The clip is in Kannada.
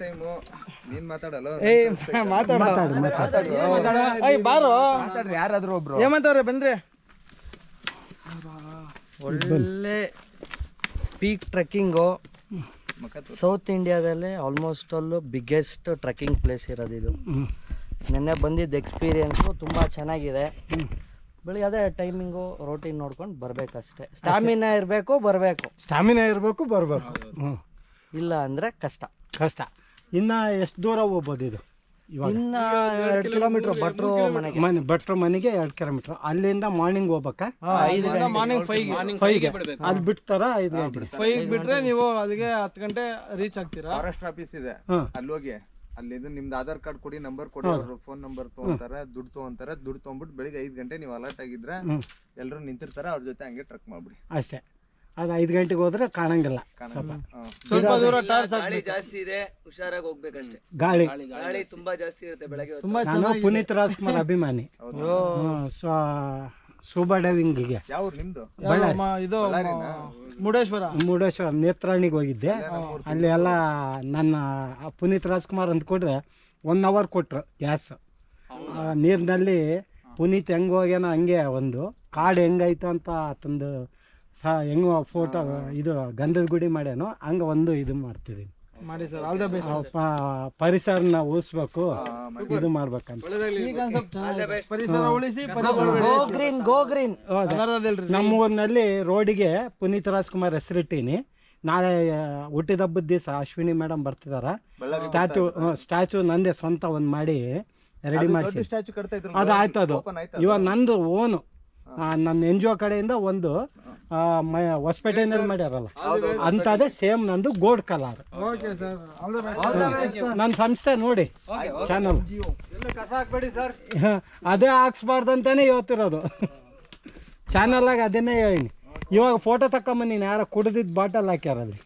ಟೈಮು ನೀನ್ ಮಾತಾಡಲ್ಲ ಬಾರೋ ಮಾತಾಡ್ರಿ ಯಾರಾದ್ರೂ ಒಬ್ರು ಏಮಂತವ್ರೆ ಬನ್ರಿ. ಒಳ್ಳೆ ಪೀಕ್ ಟ್ರೆಕ್ಕಿಂಗು. ಸೌತ್ ಇಂಡಿಯಾದಲ್ಲೇ ಆಲ್ಮೋಸ್ಟ್ ಅಲ್ಲೂ ಬಿಗ್ಗೆಸ್ಟ್ ಟ್ರೆಕ್ಕಿಂಗ್ ಪ್ಲೇಸ್ ಇರೋದು ಇದು. ನೆನ್ನೆ ಬಂದಿದ್ದ ಎಕ್ಸ್ಪೀರಿಯೆನ್ಸು ತುಂಬ ಚೆನ್ನಾಗಿದೆ. ಬೆಳಿಗ್ಗೆ ಅದೇ ಟೈಮಿಂಗು ರೋಟೀನ್ ನೋಡ್ಕೊಂಡು ಬರಬೇಕಷ್ಟೇ. ಸ್ಟಾಮಿನಾ ಇರಬೇಕು ಬರಬೇಕು. ಇಲ್ಲ ಅಂದರೆ ಕಷ್ಟ. ಇನ್ನು ಎಷ್ಟು ದೂರ ಹೋಗ್ಬೋದು ಇದು? ಇನ್ನು 2 ಕಿಲೋಮೀಟ್ರ್ ಭಟ್ರು ಮನೆಗೆ. ಭಟ್ರು ಮನೆಗೆ 2 ಕಿಲೋಮೀಟ್ರ್. ಅಲ್ಲಿಂದ ಮಾರ್ನಿಂಗ್ ಹೋಗ್ಬೇಕಾ? 5 ಮಾರ್ನಿಂಗ್ 5ಗೆ ಅದು ಬಿಡ್ತಾರ? 5 ಗಂಟೆ 5 ಬಿಟ್ರೆ ನೀವು ಅಲ್ಲಿಗೆ 10 ಗಂಟೆ ರೀಚ್ ಆಗ್ತೀರಾ. ಫಾರೆಸ್ಟ್ ಆಫೀಸ್ ಇದೆ, ಅಲ್ಲಿ ಹೋಗಿ ಅಲ್ಲಿ ನಿಮ್ದು ಆಧಾರ್ ಕಾರ್ಡ್ ಕೊಡಿ, ನಂಬರ್ ಕೊಡಿ, ಅವ್ರು ಫೋನ್ ನಂಬರ್ ತಗೊಂತಾರೆ, ದುಡ್ಡು ತಗೊಂಡ್ಬಿಟ್ಟು ಬೆಳಿಗ್ಗೆ 5 ಗಂಟೆ ನೀವು ಅಲರ್ಟ್ ಆಗಿದ್ರೆ ಎಲ್ಲರೂ ನಿಂತಿರ್ತಾರೆ, ಅವ್ರ ಜೊತೆ ಹಂಗೆ ಟ್ರಕ್ ಮಾಡ್ಬಿಡಿ ಅಷ್ಟೇ. ಅದು 5 ಗಂಟೆಗೆ ಹೋದ್ರೆ ಕಾಣಂಗಿಲ್ಲ. ಸ್ವಲ್ಪ ದೂರ ಗಾಳಿ ಜಾಸ್ತಿ ಇದೆ, ಹುಷಾರಾಗಿ ಹೋಗ್ಬೇಕಷ್ಟೇ. ಗಾಳಿ ತುಂಬಾ ಜಾಸ್ತಿ ಇರುತ್ತೆ ಬೆಳಗ್ಗೆ. ತುಂಬಾ ಪುನೀತ್ ರಾಜ್ಕುಮಾರ್ ಅಭಿಮಾನಿ. ಸ್ಕೂಬಾ ಡೈವಿಂಗಿಗೆ ಯಾವ ನಿಮ್ದು ಇದು ಮುರುಡೇಶ್ವರ ನೇತ್ರಾಣಿಗೆ ಹೋಗಿದ್ದೆ. ಅಲ್ಲಿ ಎಲ್ಲ ನನ್ನ ಪುನೀತ್ ರಾಜ್ಕುಮಾರ್ ಅಂದ್ಕೊಟ್ರೆ 1 ಅವರ್ ಕೊಟ್ರು ಗ್ಯಾಸ್. ನೀರಿನಲ್ಲಿ ಪುನೀತ್ ಹೆಂಗೆ ಹೋಗ್ಯಾನ ಹಂಗೆ ಒಂದು ಕಾಡು ಹೆಂಗೈತೆ ಅಂತ ತಂದು ಹೆಂಗ ಫೋಟೋ ಇದು ಗಂಧದ ಗುಡಿ ಮಾಡ್ಯಾನೋ ಹಂಗೆ ಒಂದು ಇದು ಮಾಡ್ತಿದ್ದೀನಿ. ಮಾಡಿ ಸರ್, ಆಲ್ ದ ಬೆಸ್ಟ್. ಪರಿಸರನ ಉಳಿಸ್ಬೇಕು, ಇದು ಮಾಡ್ಬೇಕಂತ. ಪರಿಸರ ಉಳಿಸಿ ಗೋ ಗ್ರೀನ್. ನಮ್ಮ ಊರಿನಲ್ಲಿ ರೋಡಿಗೆ ಪುನೀತ್ ರಾಜ್ಕುಮಾರ್ ಹೆಸರಿಟ್ಟೀನಿ. ನಾಳೆ ಹುಟ್ಟಿದ ಹಬ್ಬದ ದಿವಸ ಅಶ್ವಿನಿ ಮೇಡಮ್ ಬರ್ತಿದಾರ. ಸ್ಟ್ಯಾಚು ನಂದೇ ಸ್ವಂತ ಒಂದು ಮಾಡಿ ರೆಡಿ ಮಾಡಿಸಿ. ಅದು ಆಯ್ತು. ಅದು ಇವಾಗ ನಂದು ಓನು, ನನ್ನ NGO ಕಡೆಯಿಂದ ಒಂದು ಹೊಸಪೇಟೆನಲ್ಲಿ ಮಾಡ್ಯಾರಲ್ಲ ಅಂಥದ್ದೇ ಸೇಮ್ ನಂದು ಗೋಲ್ಡ್ ಕಲರ್. ನನ್ನ ಸಂಸ್ಥೆ ನೋಡಿ ಚಾನಲ್ ಅದೇ ಹಾಕ್ಸ್ಬಾರ್ದಂತಾನೆ ಹೇಳ್ತಿರೋದು. ಚಾನಲಾಗ ಅದನ್ನೇ ಹೇಳೀನಿ. ಇವಾಗ ಫೋಟೋ ತಕೊಂಬಂದಿನಿ, ಯಾರೋ ಕುಡ್ದಿದ್ದು ಬಾಟಲ್ ಹಾಕ್ಯಾರಲ್ಲಿ.